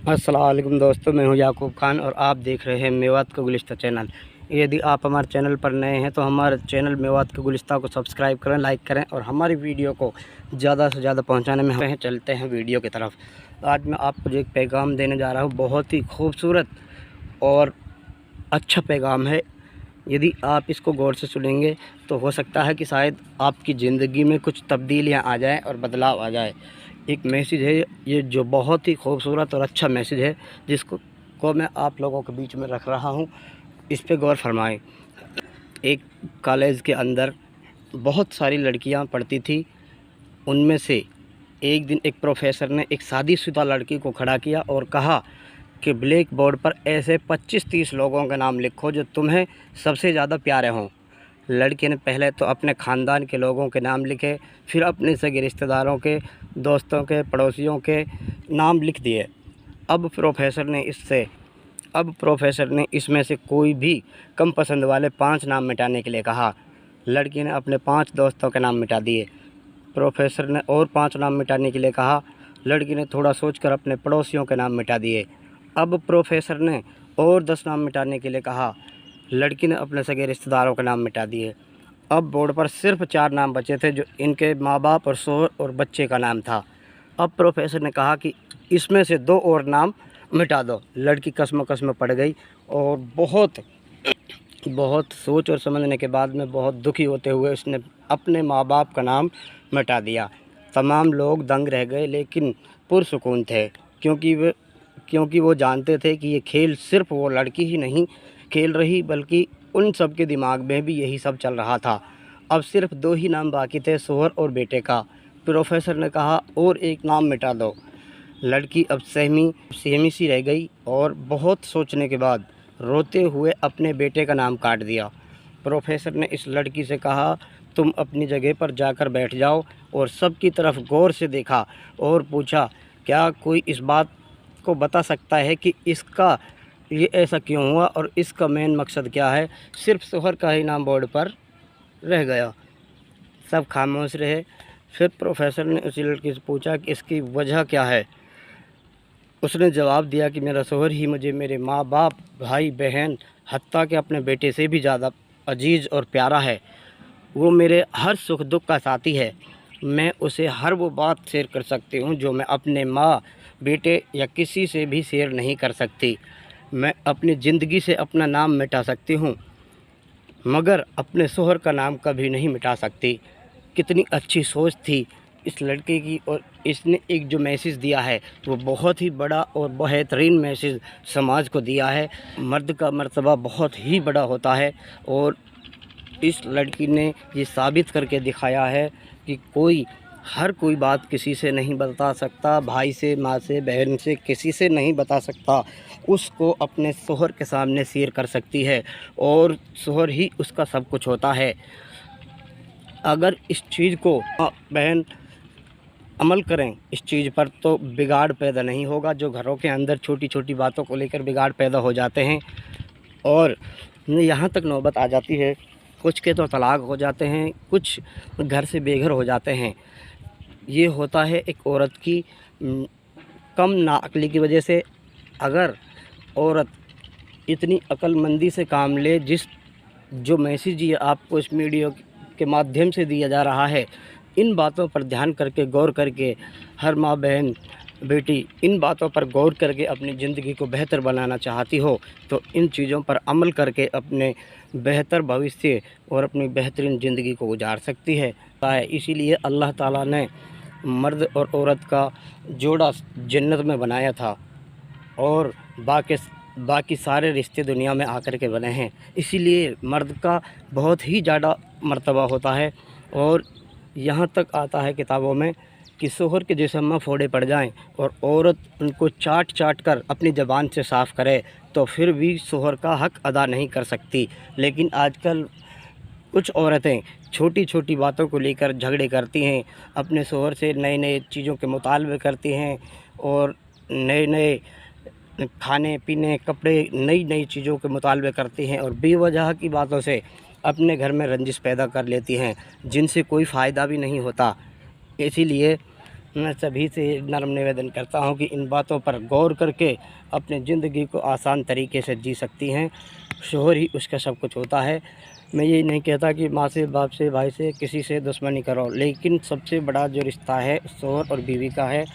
अस्सलाम वालेकुम दोस्तों, मैं हूं याकूब खान और आप देख रहे हैं मेवात का गुलिस्ता चैनल। यदि आप हमारे चैनल पर नए हैं तो हमारे चैनल मेवात का गुलिस्ता को सब्सक्राइब करें, लाइक करें और हमारी वीडियो को ज़्यादा से ज़्यादा पहुंचाने में हमें चलते हैं वीडियो की तरफ। आज मैं आपको जो एक पैगाम देने जा रहा हूँ, बहुत ही खूबसूरत और अच्छा पैगाम है। यदि आप इसको गौर से सुनेंगे तो हो सकता है कि शायद आपकी ज़िंदगी में कुछ तब्दीलियाँ आ जाएँ और बदलाव आ जाए। एक मैसेज है ये जो बहुत ही खूबसूरत और अच्छा मैसेज है, जिसको मैं आप लोगों के बीच में रख रहा हूँ। इस पे गौर फरमाएं। एक कॉलेज के अंदर बहुत सारी लड़कियाँ पढ़ती थी। उनमें से एक दिन एक प्रोफेसर ने एक शादीशुदा लड़की को खड़ा किया और कहा कि ब्लैक बोर्ड पर ऐसे 25-30 लोगों के नाम लिखो जो तुम्हें सबसे ज़्यादा प्यारे हों। लड़के ने पहले तो अपने ख़ानदान के लोगों के नाम लिखे, फिर अपने सगे रिश्तेदारों के, दोस्तों के, पड़ोसियों के नाम लिख दिए। अब प्रोफेसर ने इसमें से कोई भी कम पसंद वाले 5 नाम मिटाने के लिए कहा। लड़की ने अपने 5 दोस्तों के नाम मिटा दिए। प्रोफेसर ने और 5 नाम मिटाने के लिए कहा। लड़की ने थोड़ा सोचकर अपने पड़ोसियों के नाम मिटा दिए। अब प्रोफेसर ने और 10 नाम मिटाने के लिए कहा। लड़की ने अपने सगे रिश्तेदारों के नाम मिटा दिए। अब बोर्ड पर सिर्फ 4 नाम बचे थे, जो इनके माँ बाप और शौहर और बच्चे का नाम था। अब प्रोफेसर ने कहा कि इसमें से 2 और नाम मिटा दो। लड़की कसम पड़ गई और बहुत सोच और समझने के बाद में बहुत दुखी होते हुए उसने अपने माँ बाप का नाम मिटा दिया। तमाम लोग दंग रह गए, लेकिन पुरसुकून थे, क्योंकि वो जानते थे कि ये खेल सिर्फ वो लड़की ही नहीं खेल रही, बल्कि उन सब के दिमाग में भी यही सब चल रहा था। अब सिर्फ 2 ही नाम बाकी थे, शौहर और बेटे का। प्रोफेसर ने कहा और एक नाम मिटा दो। लड़की अब सहमी सी रह गई और बहुत सोचने के बाद रोते हुए अपने बेटे का नाम काट दिया। प्रोफेसर ने इस लड़की से कहा, तुम अपनी जगह पर जाकर बैठ जाओ, और सबकी तरफ गौर से देखा और पूछा, क्या कोई इस बात को बता सकता है कि इसका ये ऐसा क्यों हुआ और इसका मेन मकसद क्या है। सिर्फ शौहर का ही नाम बोर्ड पर रह गया। सब खामोश रहे। फिर प्रोफेसर ने उसी लड़की से पूछा कि इसकी वजह क्या है। उसने जवाब दिया कि मेरा शौहर ही मुझे मेरे माँ बाप, भाई बहन, हत्ता कि अपने बेटे से भी ज़्यादा अजीज़ और प्यारा है। वो मेरे हर सुख दुख का साथी है। मैं उसे हर वो बात शेयर कर सकती हूँ जो मैं अपने माँ, बेटे या किसी से भी शेयर नहीं कर सकती। मैं अपनी ज़िंदगी से अपना नाम मिटा सकती हूँ, मगर अपने शौहर का नाम कभी नहीं मिटा सकती। कितनी अच्छी सोच थी इस लड़के की, और इसने एक जो मैसेज दिया है वो बहुत ही बड़ा और बेहतरीन मैसेज समाज को दिया है। मर्द का मर्तबा बहुत ही बड़ा होता है, और इस लड़की ने ये साबित करके दिखाया है कि हर कोई बात किसी से नहीं बता सकता। भाई से, माँ से, बहन से, किसी से नहीं बता सकता। उसको अपने शौहर के सामने शेयर कर सकती है, और शौहर ही उसका सब कुछ होता है। अगर इस चीज़ को बहन अमल करें इस चीज़ पर, तो बिगाड़ पैदा नहीं होगा। जो घरों के अंदर छोटी छोटी बातों को लेकर बिगाड़ पैदा हो जाते हैं, और यहाँ तक नौबत आ जाती है, कुछ के तो तलाक हो जाते हैं, कुछ घर से बेघर हो जाते हैं। ये होता है एक औरत की कम नाअक्ली की वजह से। अगर औरत इतनी अक्लमंदी से काम ले, जो मैसेज ये आपको इस मीडिया के माध्यम से दिया जा रहा है, इन बातों पर ध्यान करके, गौर करके, हर माँ, बहन, बेटी इन बातों पर गौर करके अपनी ज़िंदगी को बेहतर बनाना चाहती हो, तो इन चीज़ों पर अमल करके अपने बेहतर भविष्य और अपनी बेहतरीन ज़िंदगी को गुजार सकती है। इसीलिए अल्लाह ताला ने मर्द और औरत का जोड़ा जन्नत में बनाया था, और बाकी सारे रिश्ते दुनिया में आकर के बने हैं। इसीलिए मर्द का बहुत ही ज़्यादा मर्तबा होता है, और यहाँ तक आता है किताबों में कि शौहर के जिस्म में फोड़े पड़ जाएं और औरत उनको चाट कर अपनी ज़बान से साफ़ करे, तो फिर भी शौहर का हक़ अदा नहीं कर सकती। लेकिन आजकल कुछ औरतें छोटी छोटी बातों को लेकर झगड़े करती हैं, अपने शौहर से नए नए चीज़ों के मुतालबे करती हैं, और नए नए खाने पीने, कपड़े, नई नई चीज़ों के मुतालबे करती हैं, और बेवजह की बातों से अपने घर में रंजिश पैदा कर लेती हैं, जिनसे कोई फ़ायदा भी नहीं होता। इसीलिए मैं सभी से नम्र निवेदन करता हूँ कि इन बातों पर गौर करके अपनी ज़िंदगी को आसान तरीके से जी सकती हैं। शोहर ही उसका सब कुछ होता है। मैं ये नहीं कहता कि माँ से, बाप से, भाई से, किसी से दुश्मनी करो, लेकिन सबसे बड़ा जो रिश्ता है शोहर और बीवी का है,